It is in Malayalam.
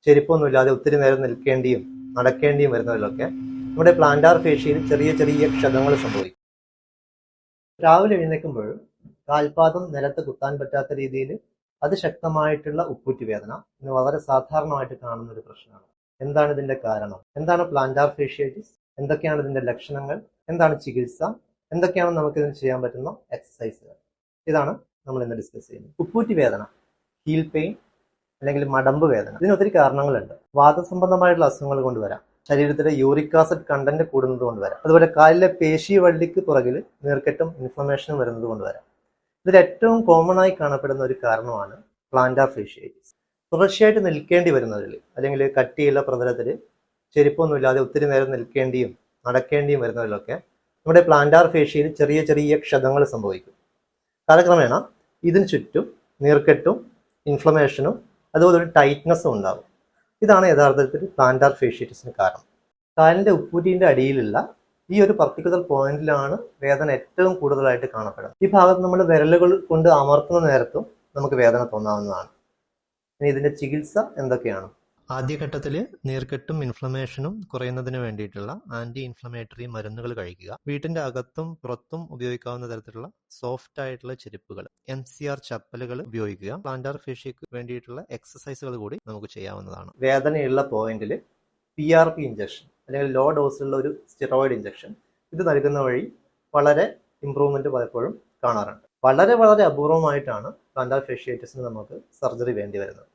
ചെരുപ്പൊന്നുമില്ലാതെ ഒത്തിരി നേരം നിൽക്കേണ്ടിയും നടക്കേണ്ടിയും വരുന്നതിലൊക്കെ നമ്മുടെ പ്ലാന്റാർ ഫേഷ്യയിൽ ചെറിയ ചെറിയ ക്ഷതങ്ങൾ സംഭവിക്കും. രാവിലെ എഴുന്നേൽക്കുമ്പോൾ കാൽപാദം നിലത്ത് കുത്താൻ പറ്റാത്ത രീതിയിൽ അതിശക്തമായിട്ടുള്ള ഉപ്പൂറ്റി വേദന ഇന്ന് വളരെ സാധാരണമായിട്ട് കാണുന്ന ഒരു പ്രശ്നമാണ്. എന്താണ് ഇതിന്റെ കാരണം? എന്താണ് പ്ലാന്റാർ ഫേഷ്യേറ്റിസ്? എന്തൊക്കെയാണ് ഇതിന്റെ ലക്ഷണങ്ങൾ? എന്താണ് ചികിത്സ? എന്തൊക്കെയാണ് നമുക്ക് ഇതിന് ചെയ്യാൻ പറ്റുന്ന എക്സസൈസുകൾ? ഇതാണ് നമ്മൾ ഇന്ന് ഡിസ്കസ് ചെയ്യുന്നത്. ഉപ്പൂറ്റി വേദന, ഹീൽ പെയിൻ അല്ലെങ്കിൽ മടമ്പ് വേദന, ഇതിന് ഒത്തിരി കാരണങ്ങളുണ്ട്. വാദസംബന്ധമായിട്ടുള്ള അസുഖങ്ങൾ കൊണ്ടുവരാം, ശരീരത്തിലെ യൂറിക് ആസിഡ് കണ്ടന്റ് കൂടുന്നത് കൊണ്ടുവരാം, അതുപോലെ കാലിലെ പേശി വള്ളിക്ക് പുറകിൽ നീർക്കെട്ടും ഇൻഫ്ലമേഷനും വരുന്നത് കൊണ്ടുവരാം. ഇതിൽ ഏറ്റവും കോമൺ ആയി കാണപ്പെടുന്ന ഒരു കാരണമാണ് പ്ലാന്റാർ ഫേഷ്യേറ്റിസ്. തുടർച്ചയായിട്ട് നിൽക്കേണ്ടി വരുന്നതിൽ അല്ലെങ്കിൽ കട്ടിയുള്ള പ്രതലത്തിൽ ചെരുപ്പൊന്നുമില്ലാതെ ഒത്തിരി നേരം നിൽക്കേണ്ടിയും നടക്കേണ്ടിയും വരുന്നതിലൊക്കെ നമ്മുടെ പ്ലാന്റാർ ഫേഷ്യയിൽ ചെറിയ ചെറിയ ക്ഷതങ്ങൾ സംഭവിക്കും. കാലക്രമേണ ഇതിന് ചുറ്റും നീർക്കെട്ടും ഇൻഫ്ലമേഷനും അതുപോലെ ഒരു ടൈറ്റ്നസ്സും ഉണ്ടാകും. ഇതാണ് യഥാർത്ഥത്തിൽ പ്ലാന്റാർ ഫേഷ്യേറ്റിസിന് കാരണം. കാലിന്റെ ഉപ്പൂറ്റിന്റെ അടിയിലുള്ള ഈ ഒരു പർട്ടിക്കുലർ പോയിന്റിലാണ് വേദന ഏറ്റവും കൂടുതലായിട്ട് കാണപ്പെടുന്നത്. ഈ ഭാഗത്ത് നമ്മൾ വിരലുകൾ കൊണ്ട് അമർത്തുന്ന നേരത്തും നമുക്ക് വേദന തോന്നാവുന്നതാണ്. ഇനി ഇതിന്റെ ചികിത്സ എന്തൊക്കെയാണ്? ആദ്യഘട്ടത്തിൽ നീർക്കെട്ടും ഇൻഫ്ലമേഷനും കുറയുന്നതിന് വേണ്ടിയിട്ടുള്ള ആന്റി ഇൻഫ്ലമേറ്ററി മരുന്നുകൾ കഴിക്കുക. വീട്ടിന്റെ അകത്തും പുറത്തും ഉപയോഗിക്കാവുന്ന തരത്തിലുള്ള സോഫ്റ്റ് ആയിട്ടുള്ള ചെരുപ്പുകൾ, MCR ചപ്പലുകൾ ഉപയോഗിക്കുക. പ്ലാന്റാർ ഫേഷ്യക്ക് വേണ്ടിയിട്ടുള്ള എക്സസൈസുകൾ കൂടി നമുക്ക് ചെയ്യാവുന്നതാണ്. വേദനയുള്ള പോയിന്റിൽ PRP ഇഞ്ചക്ഷൻ അല്ലെങ്കിൽ ലോ ഡോസിലുള്ള ഒരു സ്റ്റിറോയിഡ് ഇഞ്ചക്ഷൻ ഇത് നൽകുന്ന വഴി വളരെ ഇംപ്രൂവ്മെന്റ് പലപ്പോഴും കാണാറുണ്ട്. വളരെ വളരെ അപൂർവമായിട്ടാണ് പ്ലാന്റാർ ഫേഷ്യേറ്റിസിന് നമുക്ക് സർജറി വേണ്ടി വരുന്നത്.